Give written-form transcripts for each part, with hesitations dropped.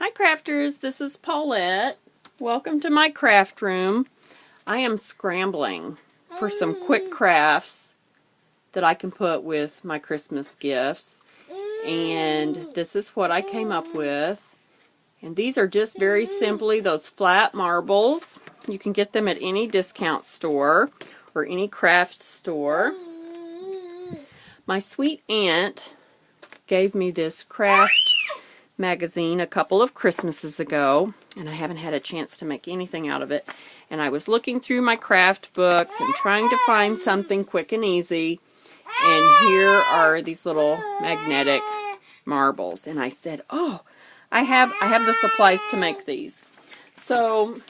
Hi crafters, this is Paulette. Welcome to my craft room. I am scrambling for some quick crafts that I can put with my Christmas gifts. And this is what I came up with. And these are just very simply those flat marbles. You can get them at any discount store or any craft store. My sweet aunt gave me this craft magazine a couple of Christmases ago, and I haven't had a chance to make anything out of it. And I was looking through my craft books and trying to find something quick and easy, and here are these little magnetic marbles. And I said, oh, I have the supplies to make these. So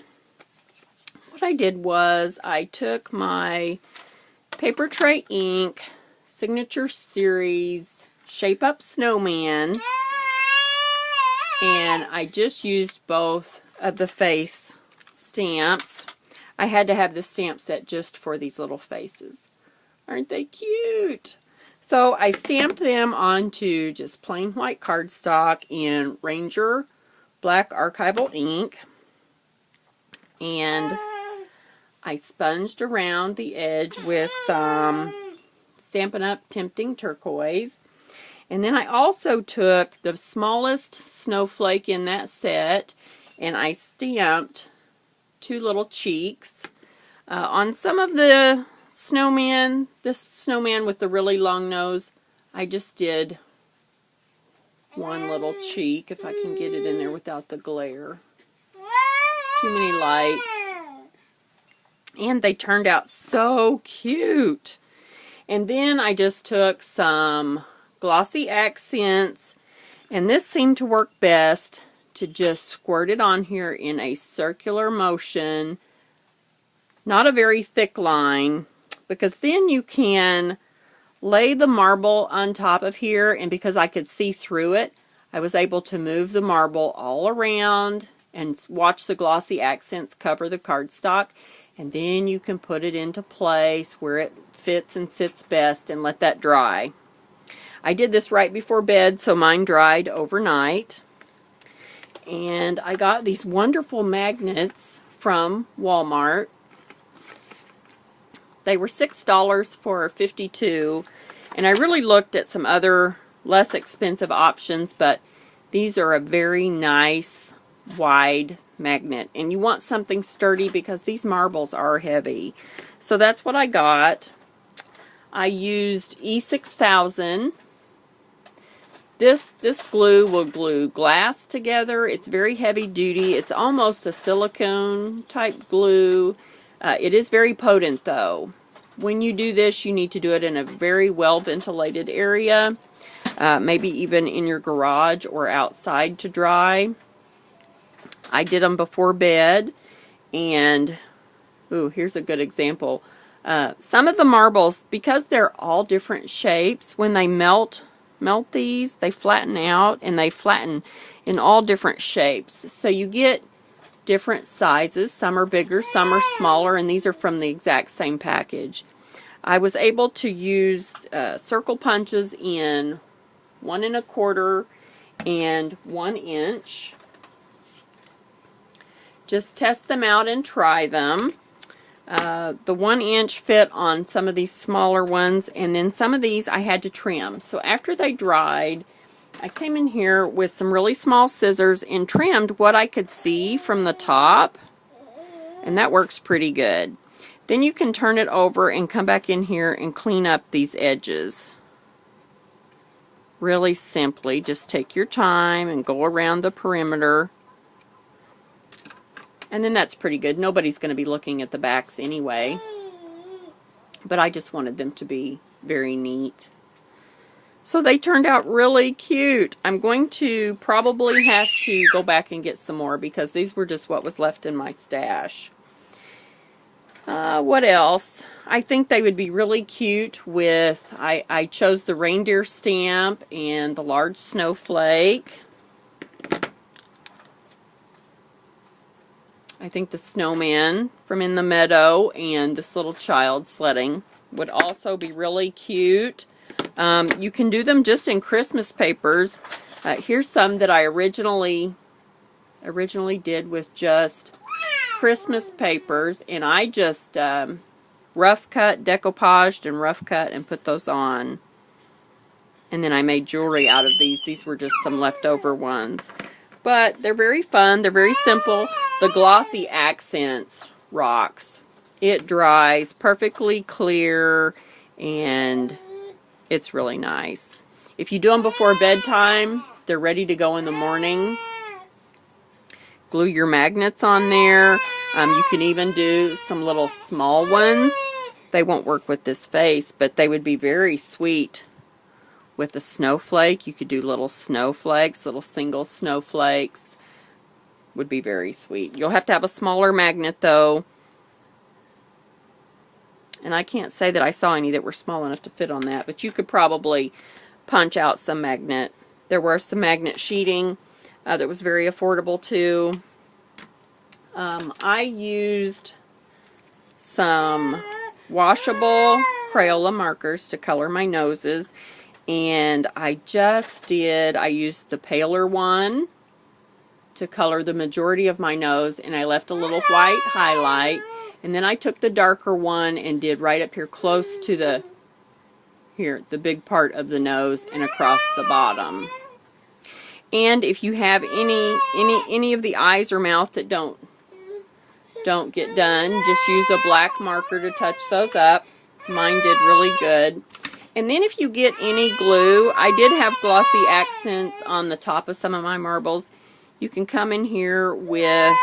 what I did was I took my Papertrey ink signature series Shape Up Snowman, and I just used both of the face stamps. I had to have the stamp set just for these little faces. Aren't they cute? So I stamped them onto just plain white cardstock in Ranger Black Archival ink. And I sponged around the edge with some Stampin' Up! Tempting Turquoise. And then I also took the smallest snowflake in that set, and I stamped two little cheeks. On some of the snowman, this snowman with the really long nose, I just did one little cheek, if I can get it in there without the glare. Too many lights. And they turned out so cute. And then I just took some Glossy Accents, and this seemed to work best to just squirt it on here in a circular motion, not a very thick line, because then you can lay the marble on top of here, and because I could see through it, I was able to move the marble all around and watch the Glossy Accents cover the cardstock, and then you can put it into place where it fits and sits best and let that dry. I did this right before bed, so mine dried overnight. And I got these wonderful magnets from Walmart. They were $6 for 52. And I really looked at some other less expensive options, but these are a very nice wide magnet. And you want something sturdy because these marbles are heavy. So that's what I got. I used E6000. This glue will glue glass together. It's very heavy duty. It's almost a silicone type glue. It is very potent though. When you do this, you need to do it in a very well ventilated area, maybe even in your garage or outside to dry. I did them before bed, and ooh, here's a good example. Some of the marbles, because they're all different shapes, when they melt these, they flatten out, and they flatten in all different shapes. So you get different sizes. Some are bigger, some are smaller, and these are from the exact same package. I was able to use circle punches in 1 1/4 and 1 inch. Just test them out and try them. The 1 inch fit on some of these smaller ones, and then some of these I had to trim. So after they dried, I came in here with some really small scissors and trimmed what I could see from the top, and that works pretty good. Then you can turn it over and come back in here and clean up these edges. Really simply, just take your time and go around the perimeter. And then that's pretty good. Nobody's going to be looking at the backs anyway. But I just wanted them to be very neat. So they turned out really cute. I'm going to probably have to go back and get some more because these were just what was left in my stash. What else? I think they would be really cute with, I chose the reindeer stamp and the large snowflake. I think the snowman from In the Meadow and this little child sledding would also be really cute. You can do them just in Christmas papers. Here's some that I originally originally did with just Christmas papers, and I just rough cut, decoupaged, and rough cut and put those on. And then I made jewelry out of these. These were just some leftover ones. But they're very fun. They're very simple. The Glossy Accents rocks. It dries perfectly clear, and it's really nice. If you do them before bedtime, they're ready to go in the morning. Glue your magnets on there. You can even do some little small ones. They won't work with this face, but they would be very sweet with a snowflake. You could do little snowflakes, little single snowflakes. Would be very sweet. You'll have to have a smaller magnet though. And I can't say that I saw any that were small enough to fit on that, but you could probably punch out some magnet. There were some magnet sheeting that was very affordable too. I used some washable Crayola markers to color my noses, and I used the paler one to color the majority of my nose, and I left a little white highlight, and then I took the darker one and did right up here close to the big part of the nose and across the bottom. And if you have any of the eyes or mouth that don't get done, just use a black marker to touch those up. Mine did really good. And then if you get any glue, I did have Glossy Accents on the top of some of my marbles. You can come in here with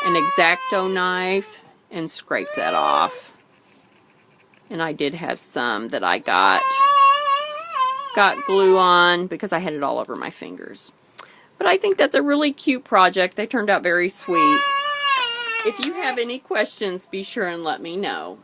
an X-Acto knife and scrape that off. And I did have some that I got glue on because I had it all over my fingers. But I think that's a really cute project. They turned out very sweet. If you have any questions, be sure and let me know.